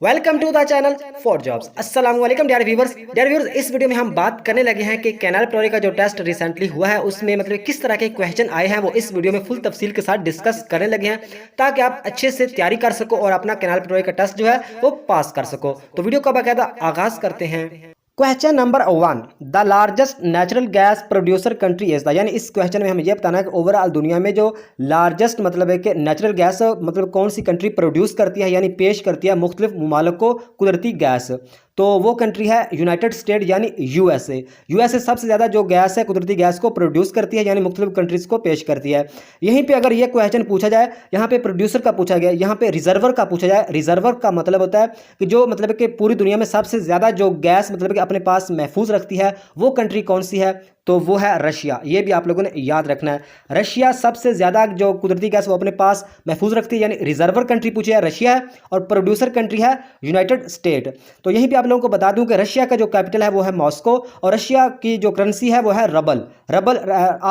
Welcome to the channel for jobs. अस्सलाम वालेकुम dear viewers. इस वीडियो में हम बात करने लगे हैं कि कैनाल प्रोरी का जो टेस्ट रिसेंटली हुआ है उसमें मतलब किस तरह के क्वेश्चन आए हैं, वो इस वीडियो में फुल तफसील के साथ डिस्कस करने लगे हैं ताकि आप अच्छे से तैयारी कर सको और अपना कैनाल प्रोरी का टेस्ट जो है वो पास कर सको। तो वीडियो का बाकायदा आगाज करते हैं। Question number 1, the largest natural gas producer country is the, यानी इस क्वेश्चन में हमें यह बताना है कि ओवरऑल दुनिया में जो लार्जेस्ट मतलब है कि नेचुरल गैस मतलब कौन सी कंट्री प्रोड्यूस करती है यानी पेश करती है मुख्तलिफ ममालिक को कुदरती गैस। तो वो कंट्री है यूनाइटेड स्टेट यानी यूएसए। यूएसए सबसे ज़्यादा जो गैस है कुदरती गैस को प्रोड्यूस करती है यानी मुख्तलिफ कंट्रीज़ को पेश करती है। यहीं पे अगर ये क्वेश्चन पूछा जाए, यहाँ पे प्रोड्यूसर का पूछा गया, यहाँ पे रिजर्वर का पूछा जाए। रिजर्वर का मतलब होता है कि जो मतलब कि पूरी दुनिया में सबसे ज़्यादा जो गैस मतलब कि अपने पास महफूज रखती है वो कंट्री कौन सी है, तो वो है रशिया। ये भी आप लोगों ने याद रखना है। रशिया सबसे ज़्यादा जो कुदरती गैस वो अपने पास महफूज रखती है यानी रिजर्वर कंट्री पूछी है रशिया है, और प्रोड्यूसर कंट्री है यूनाइटेड स्टेट। तो यहीं पे आप लोगों को बता दूं कि रशिया का जो कैपिटल है वो है मॉस्को, और रशिया की जो करेंसी है वो है रबल। रबल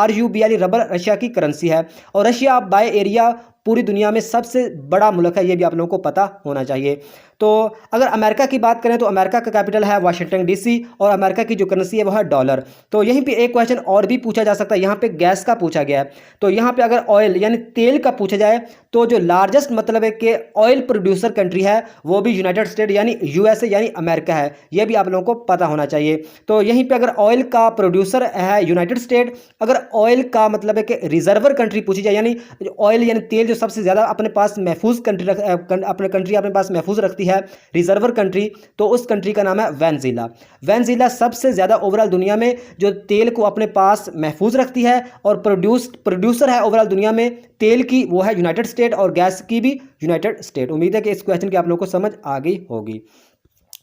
RUB यानी रबल रशिया की करेंसी है। और रशिया बाय एरिया पूरी दुनिया में सबसे बड़ा मुल्क है, ये भी आप लोगों को पता होना चाहिए। तो अगर अमेरिका की बात करें तो अमेरिका का कैपिटल है वाशिंगटन DC, और अमेरिका की जो करेंसी है वो है डॉलर। तो यहीं पे एक क्वेश्चन और भी पूछा जा सकता है, यहाँ पे गैस का पूछा गया है। तो यहाँ पे अगर ऑयल यानी तेल का पूछा जाए तो जो लार्जेस्ट मतलब है कि ऑयल प्रोड्यूसर कंट्री है वो भी यूनाइटेड स्टेट यानी यूएसए यानी अमेरिका है, ये भी आप लोगों को पता होना चाहिए। तो यहीं पे अगर ऑयल का प्रोड्यूसर है यूनाइटेड स्टेट, अगर ऑयल का मतलब है कि रिजर्वर कंट्री पूछी जाए यानी ऑयल यानी तेल जो सबसे ज़्यादा अपने पास महफूज कंट्री अपने पास महफूज रखती है रिजर्वर कंट्री, तो उस कंट्री का नाम है वेनेजुएला। वेनेजुएला सबसे ज़्यादा ओवरऑल दुनिया में जो तेल को अपने पास महफूज रखती है और प्रोड्यूसर है ओवरऑल दुनिया में तेल की, वो है यूनाइटेड स्टेट, और गैस की भी यूनाइटेड स्टेट। उम्मीद है कि इस क्वेश्चन की आप लोगों को समझ आ गई होगी।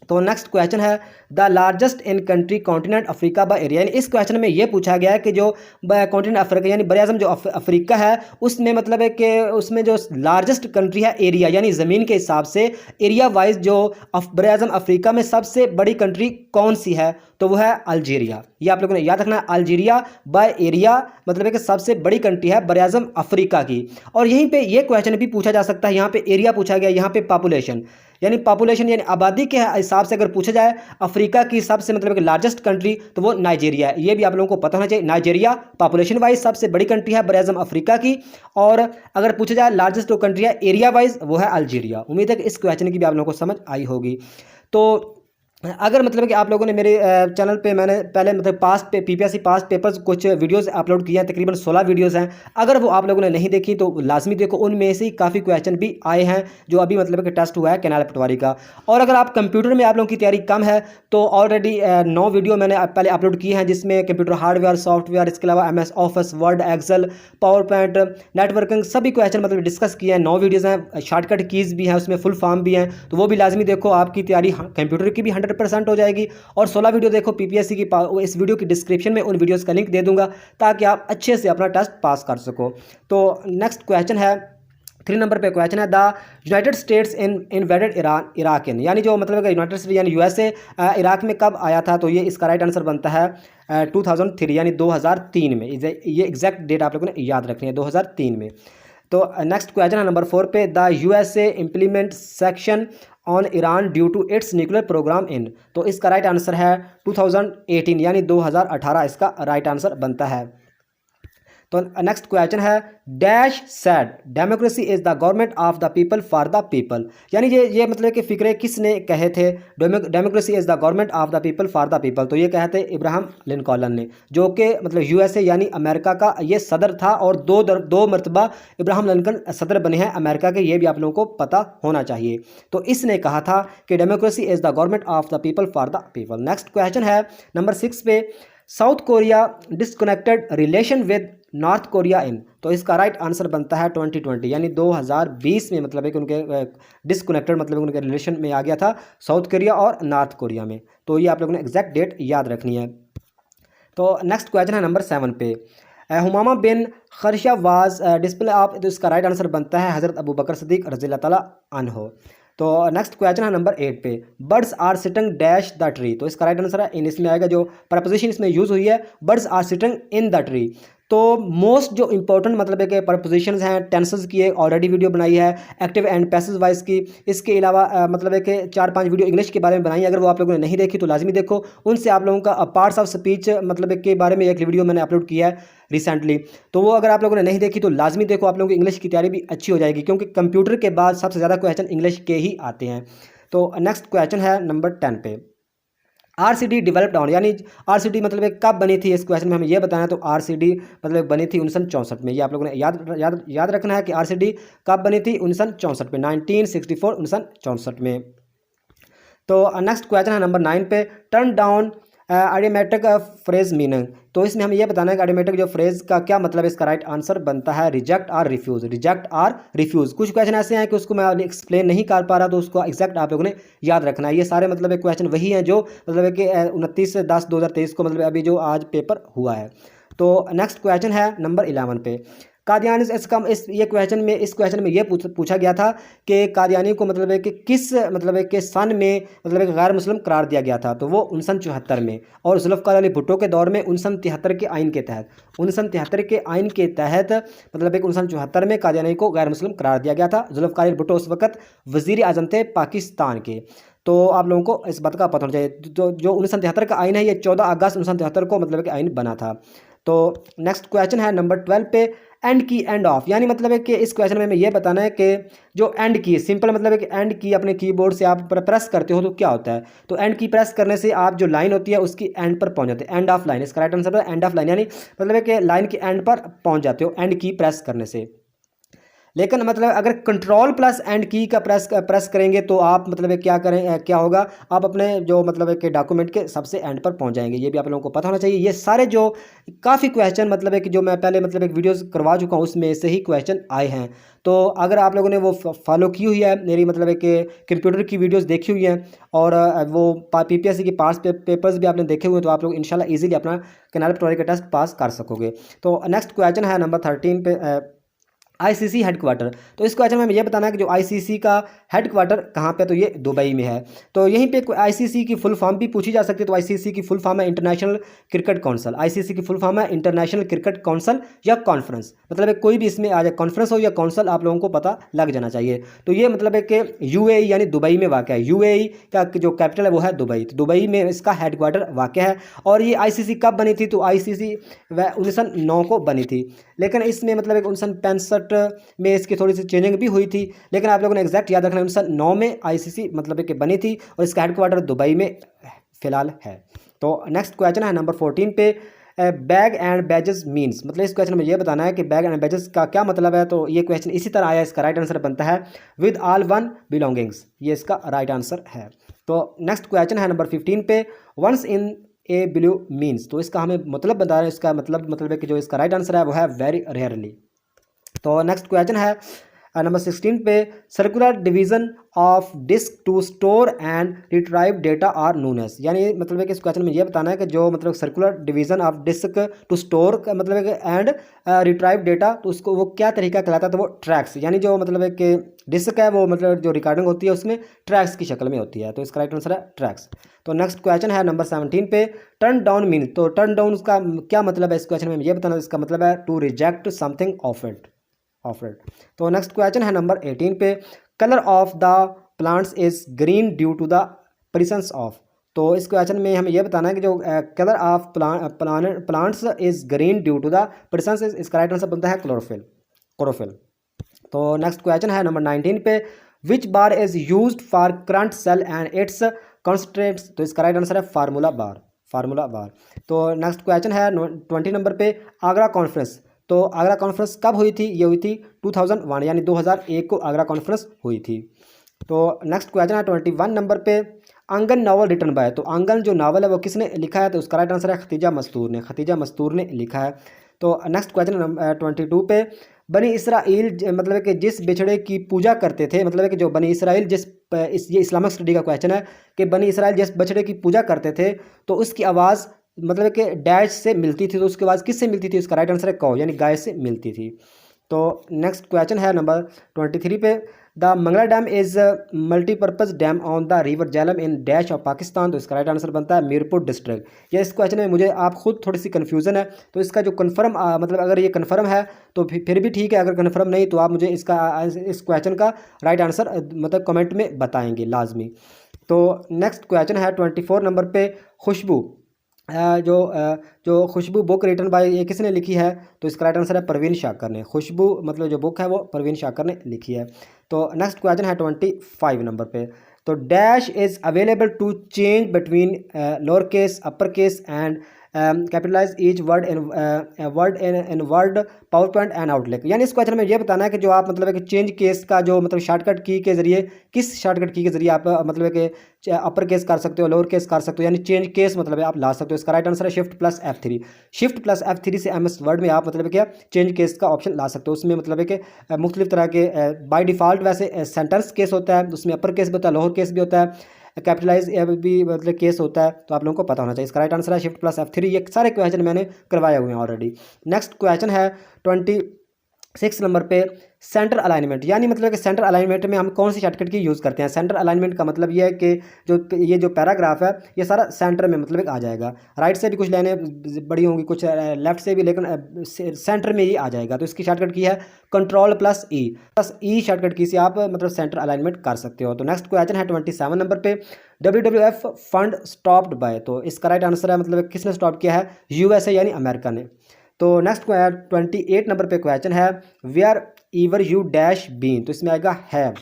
तो नेक्स्ट क्वेश्चन है the largest in country continent Africa by area. यानी इस क्वेश्चन में ये पूछा गया है कि जो कॉन्टिनेंट अफ्रीका यानी बड़े आज़म जो अफ्रीका है उसमें मतलब है कि उसमें जो लार्जेस्ट कंट्री है एरिया यानी ज़मीन के हिसाब से एरिया वाइज जो बड़े आज़म अफ्रीका में सबसे बड़ी कंट्री कौन सी है, तो वो है अल्जीरिया। ये आप लोगों ने याद रखना है, अल्जीरिया बाय एरिया मतलब है कि सबसे बड़ी कंट्री है बड़े आज़म अफ्रीका की। और यहीं पे ये क्वेश्चन भी पूछा जा सकता है, यहाँ पे एरिया पूछा गया, यहाँ पे पॉपुलेशन यानी आबादी के हिसाब से अगर पूछा जाए अफ्रीका की सबसे मतलब कि लार्जेस्ट कंट्री तो वो नाइजीरिया है। ये भी आप लोगों को पता होना चाहिए। नाइजीरिया पॉपुलेशन वाइज सबसे बड़ी कंट्री है बड़े आज़म अफ्रीका की, और अगर पूछा जाए लार्जेस्ट जो कंट्री है एरिया वाइज वो है अल्जीरिया। उम्मीद है कि इस क्वेश्चन की भी आप लोगों को समझ आई होगी। तो अगर मतलब कि आप लोगों ने मेरे चैनल पे मैंने पहले मतलब पास्ट पे PPSC पास्ट पेपर्स कुछ वीडियोस अपलोड किए हैं, तकरीबन 16 वीडियोस हैं। अगर वो आप लोगों ने नहीं देखी तो लाजमी देखो, उनमें से ही काफ़ी क्वेश्चन भी आए हैं जो अभी मतलब कि टेस्ट हुआ है कैनाल पटवारी का। और अगर आप कंप्यूटर में आप लोगों की तैयारी कम है तो ऑलरेडी 9 वीडियो मैंने पहले अपलोड किए हैं जिसमें कंप्यूटर हार्डवेयर सॉफ्टवेयर, इसके अलावा MS Office, Word, Excel, PowerPoint, networking सभी क्वेश्चन मतलब डिस्कस किए हैं। 9 वीडियोज़ हैं, शॉर्टकट कीज़ भी हैं, उसमें फुल फॉर्म भी हैं, तो वो भी लाजमी देखो। आपकी तैयारी कंप्यूटर की भी 100% हो जाएगी। और 16 वीडियो देखो PPSC की, इस वीडियो की डिस्क्रिप्शन में उन वीडियोस का लिंक दे दूंगा ताकि आप अच्छे से अपना टेस्ट पास कर सको। तो नेक्स्ट क्वेश्चन है 3 नंबर पे क्वेश्चन है the United states invaded Iraq इन, यानी जो मतलब यूनाइटेड स्टेट यानी यूएसए इराक में कब आया था, तो ये इसका राइट आंसर बनता है 2003 यानी 2003 में। ये एग्जैक्ट डेट आप लोगों ने याद रखनी है, 2003 में। तो नेक्स्ट क्वेश्चन है नंबर 4 पे the USA implement section on Iran due to its nuclear programme in, तो इसका राइट आंसर है 2018 यानी 2018 इसका राइट आंसर बनता है। तो नेक्स्ट क्वेश्चन है dash sad democracy is the government of the people for the people, यानी ये मतलब कि फिक्रे किसने कहे थे, democracy is the government of the people for the people, तो ये कहे थे इब्राहम लिंकन ने, जो कि मतलब USA यानी अमेरिका का ये सदर था, और दो मरतबा इब्राहम लिंकन सदर बने हैं अमेरिका के, ये भी आप लोगों को पता होना चाहिए। तो इसने कहा था कि democracy is the government of the people for the people. Next question है नंबर 6 पे South Korea disconnected relation with North Korea in, तो इसका राइट आंसर बनता है 2020 यानी 2020 में मतलब है कि उनके डिस्कनेक्टेड मतलब उनके रिलेशन में आ गया था साउथ कोरिया और नॉर्थ कोरिया में। तो ये आप लोगों ने एग्जैक्ट डेट याद रखनी है। तो नेक्स्ट क्वेश्चन है नंबर 7 पे हुमामा बिन खर्शा वाज डिस्प्ले ऑफ, तो इसका राइट आंसर बनता है हज़रत अबू बकर सिद्दीक रज़ियल्लाहु ताला अन्हो। तो नेक्स्ट क्वेश्चन है नंबर 8 पे birds are sitting dash the tree, तो इसका राइट आंसर है इन, इसमें आएगा जो प्रपोजिशन इसमें यूज़ हुई है birds are sitting in the tree. तो मोस्ट जो इंपॉर्टेंट मतलब है कि प्रपोजिशंस हैं, टेंसेस की एक ऑलरेडी वीडियो बनाई है, एक्टिव एंड पैसिव वॉइस की। इसके अलावा मतलब है कि 4-5 वीडियो इंग्लिश के बारे में बनाई है, अगर वो आप लोगों ने नहीं देखी तो लाजमी देखो। उनसे आप लोगों का पार्ट्स ऑफ स्पीच मतलब है के बारे में एक वीडियो मैंने अपलोड किया है रिसेंटली, तो वो अगर आप लोगों ने नहीं देखी तो लाजमी देखो, आप लोगों की इंग्लिश की तैयारी भी अच्छी हो जाएगी, क्योंकि कंप्यूटर के बाद सबसे ज़्यादा क्वेश्चन इंग्लिश के ही आते हैं। तो नेक्स्ट क्वेश्चन है नंबर 10 पे, आरसीडी डेवलप्ड ऑन, यानी आरसीडी मतलब कब बनी थी, इस क्वेश्चन में हमें यह बताना है। तो आरसीडी मतलब बनी थी 1964 में। ये आप लोगों ने याद रखना है कि आरसीडी कब बनी थी, 1964 में, 1964, 1964 में। तो नेक्स्ट क्वेश्चन है नंबर 9 पे, turn down idiomatic phrase meaning. तो इसमें हमें यह बताना है कि आइडियोमेटिक जो फ्रेज का क्या मतलब है। इसका राइट आंसर बनता है रिजेक्ट और रिफ्यूज़, रिजेक्ट और रिफ्यूज़। कुछ क्वेश्चन ऐसे हैं कि उसको मैं एक्सप्लेन नहीं कर पा रहा, तो उसको एग्जैक्ट आप लोगों ने याद रखना है। ये सारे मतलब क्वेश्चन वही हैं जो मतलब है कि 29/10/2023 को मतलब अभी जो आज पेपर हुआ है। तो नेक्स्ट क्वेश्चन है नंबर 11 पे, कादियानी इस क्वेश्चन में ये पूछा गया था कि कादियानी को मतलब है कि किस मतलब है कि सन में मतलब है गैर मुस्लिम करार दिया गया था। तो वो 1974 में, और जुल्फ़िकार अली भुट्टो के दौर में 1973 के आइन के तहत, 1973 के आइन के तहत मतलब है कि 1974 में कादियानी को गैर मुस्लिम करार दिया गया था। जुल्फ़िकार अली भुट्टो उस वक्त वज़ीर आज़म थे पाकिस्तान के। तो आप लोगों को इस बात का पता होना चाहिए। जो 1973 का आइन है, ये 14 अगस्त 1973 को मतलब है कि आइन बना था। तो नेक्स्ट क्वेश्चन है नंबर 12 पे, एंड की एंड ऑफ, यानी मतलब है कि इस क्वेश्चन में हमें यह बताना है कि जो एंड की सिंपल मतलब है कि एंड की अपने कीबोर्ड से आप प्रेस करते हो तो क्या होता है। तो एंड की प्रेस करने से आप जो लाइन होती है उसकी एंड पर पहुंच जाते हैं, एंड ऑफ लाइन। इसका राइट आंसर है एंड ऑफ लाइन, यानी मतलब है कि लाइन की एंड पर पहुंच जाते हो एंड की प्रेस करने से। लेकिन मतलब अगर कंट्रोल प्लस एंड की का प्रेस करेंगे तो आप मतलब है क्या होगा, आप अपने जो मतलब है कि डॉक्यूमेंट के सबसे एंड पर पहुंच जाएंगे। ये भी आप लोगों को पता होना चाहिए। ये सारे जो काफ़ी क्वेश्चन मतलब है कि जो मैं पहले मतलब एक वीडियोस करवा चुका हूँ उसमें से ही क्वेश्चन आए हैं। तो अगर आप लोगों ने वो फॉलो की हुई है मेरी मतलब है कि कंप्यूटर की वीडियोज़ देखी हुई हैं, और वो PPSC की पास पेपर्स भी आपने देखे हुए हैं, तो आप लोग इंशाल्लाह ईजिली अपना कैनाल प्रोरी का टेस्ट पास कर सकोगे। तो नेक्स्ट क्वेश्चन है नंबर 13 पे, आईसीसी हेडक्वार्टर। तो इस क्वेश्चन में हमें यह बताना है कि जो आईसीसी का हेडक्वार्टर कहाँ पे, तो ये दुबई में है। तो यहीं पे आईसीसी की फुल फॉर्म भी पूछी जा सकती है। तो आईसीसी की फुल फॉर्म है इंटरनेशनल क्रिकेट काउंसिल। आईसीसी की फुल फॉर्म है इंटरनेशनल क्रिकेट काउंसिल या कॉन्फ्रेंस, मतलब है कोई भी इसमें आ जाए, कॉन्फ्रेंस हो या काउंसिल, आप लोगों को पता लग जाना चाहिए। तो ये मतलब है कि यूएई यानी दुबई में वाक़ है। यूएई का जो कैपिटल है वो है दुबई। तो दुबई में इसका हेडक्वार्टर वाक़ है। और ये आईसीसी कब बनी थी, तो आईसीसी 1909 को बनी थी। लेकिन इसमें मतलब 1965 में इसकी थोड़ी सी चेंजिंग भी हुई थी। लेकिन आप लोगों ने एग्जैक्ट याद रखना, 1909 में आईसीसी मतलब कि बनी थी और इसका हेडक्वार्टर दुबई में फिलहाल है। तो नेक्स्ट क्वेश्चन है नंबर 14 पे, बैग एंड बैजेस मीन्स। मतलब इस क्वेश्चन में ये बताना है कि बैग एंड बैजेस का क्या मतलब है। तो ये क्वेश्चन इसी तरह आया, इसका राइट आंसर बनता है विद ऑल वन बिलोंगिंग्स। ये इसका राइट आंसर है। तो नेक्स्ट क्वेश्चन है नंबर 15 पे, once in a blue means. तो इसका हमें मतलब बता रहे हैं, इसका मतलब है कि जो इसका राइट आंसर है वो है वेरी रेयरली। तो नेक्स्ट क्वेश्चन है नंबर 16 पे, circular division of disk to store and retrieve data are known as. यानी मतलब है कि इस क्वेश्चन में ये बताना है कि जो मतलब circular division of disk to store का मतलब है कि एंड रिट्राइव डेटा, तो उसको वो क्या तरीका कहलाता है। तो वो ट्रैक्स, यानी जो मतलब है कि डिस्क है वो मतलब जो रिकॉर्डिंग होती है उसमें ट्रैक्स की शक्ल में होती है। तो इसका राइट आंसर है ट्रैक्स। तो नेक्स्ट क्वेश्चन है नंबर 17 पे, टर्न डाउन मीन। तो टर्न डाउन का क्या मतलब है, इस क्वेश्चन में ये बताना, इसका मतलब है टू रिजेक्ट समथिंग ऑफर्ड। तो नेक्स्ट क्वेश्चन है नंबर 18 पे, colour of the plants is green due to the presence of. तो इस क्वेश्चन में हमें यह बताना है कि जो colour of plants is green due to the presence, इसका राइट आंसर बनता है क्लोरोफिल। तो नेक्स्ट क्वेश्चन है नंबर 19 पे, which bar is used for current cell and its constants. तो इसका राइट आंसर है फार्मूला बार। तो नेक्स्ट क्वेश्चन है 20 नंबर पे, आगरा कॉन्फ्रेंस। तो आगरा कॉन्फ्रेंस कब हुई थी, ये हुई थी 2001 यानी 2001 को आगरा कॉन्फ्रेंस हुई थी। तो नेक्स्ट क्वेश्चन है 21 नंबर पे, आंगन नावल रिटन बाय। तो आंगन जो नावल है वो किसने लिखा है, तो उसका राइट आंसर है खतीजा मस्तूर ने लिखा है। तो नेक्स्ट क्वेश्चन नंबर 22 पे, बनी इसराइल मतलब कि जिस बिछड़े की पूजा करते थे, मतलब कि जो बनी इसराइल ये इस्लामिक स्टडी का क्वेश्चन है कि बनी इसराइल जिस बछड़े की पूजा करते थे तो उसकी आवाज़ मतलब कि डैश से मिलती थी। तो उसके बाद किससे मिलती थी, उसका राइट आंसर है कौ, यानी गाय से मिलती थी। तो नेक्स्ट क्वेश्चन है नंबर 23 पे, the Mangla dam is multipurpose dam on the river Jhelum in dash of Pakistan. तो इसका राइट आंसर बनता है मीरपुर डिस्ट्रिक्ट। ये इस क्वेश्चन में मुझे आप खुद थोड़ी सी कन्फ्यूज़न है, तो इसका जो कन्फर्म मतलब अगर ये कन्फर्म है तो फिर भी ठीक है, अगर कन्फर्म नहीं तो आप मुझे इस क्वेश्चन का राइट आंसर मतलब कमेंट में बताएंगे लाजमी। तो नेक्स्ट क्वेश्चन है 24 नंबर पे, खुशबू जो खुशबू बुक रिटन बाय ये किसने लिखी है? तो इसका राइट आंसर है परवीन शाकर ने। खुशबू मतलब जो बुक है वो परवीन शाकर ने लिखी है। तो नेक्स्ट क्वेश्चन है 25 नंबर पे, तो dash is available to change between lower case upper case and capitalize each word in Word PowerPoint and Outlook. यानी इस क्वेश्चन में ये बताना है कि जो आप मतलब है कि चेंज केस का जो मतलब शॉर्टकट की के जरिए, किस शॉर्टकट की के जरिए आप मतलब है कि अपर केस कर सकते हो, लोअर केस कर सकते हो, यानी चेंज केस मतलब है आप ला सकते हो। इसका राइट आंसर है shift plus F3। Shift plus F3 से MS वर्ड में आप मतलब क्या चेंज केस का ऑप्शन ला सकते हो। उसमें मतलब है कि मुख्तलिफ तरह के बाय डिफ़ॉल्ट वैसे सेंटेंस केस होता है, उसमें अपर केस भी होता है, लोअर केस भी होता है, कैपिटलाइज भी मतलब केस होता है, तो आप लोगों को पता होना चाहिए। इसका राइट आंसर है शिफ्ट प्लस F3। ये सारे क्वेश्चन मैंने करवाए हुए हैं ऑलरेडी। नेक्स्ट क्वेश्चन है 26 नंबर पे, सेंटर अलाइनमेंट। यानी मतलब कि सेंटर अलाइनमेंट में हम कौन सी शॉर्टकट की यूज़ करते हैं? सेंटर अलाइनमेंट का मतलब ये है कि जो पैराग्राफ है ये सारा सेंटर में मतलब आ जाएगा। राइट से भी कुछ लाइनें बड़ी होंगी, कुछ लेफ्ट से भी, लेकिन सेंटर में ही आ जाएगा। तो इसकी शॉर्टकट की है कंट्रोल प्लस ई शॉर्टकट की से आप मतलब सेंटर अलाइनमेंट कर सकते हो। तो नेक्स्ट क्वेश्चन है 27 नंबर पे, WWF फंड स्टॉप्ड बाय। तो इसका राइट आंसर है मतलब किसने स्टॉप किया है? USA यानी अमेरिका ने। तो नेक्स्ट 28 नंबर पे क्वेश्चन है, wherever you dash been. तो इसमें आएगा have,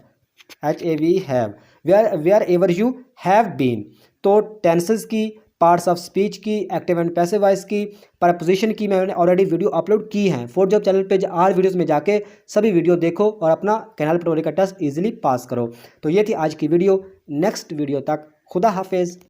HAV have, wherever you have been. तो टेंसेस की, पार्ट्स ऑफ स्पीच की, एक्टिव एंड पैसिव वॉइस की, प्रपोजिशन की मैंने ऑलरेडी वीडियो अपलोड की हैं। फोर्थ जॉब चैनल पे आल वीडियोस में जाके सभी वीडियो देखो और अपना कैनाल पटोरी का टेस्ट इजीली पास करो। तो ये थी आज की वीडियो। नेक्स्ट वीडियो तक खुदा हाफिज़।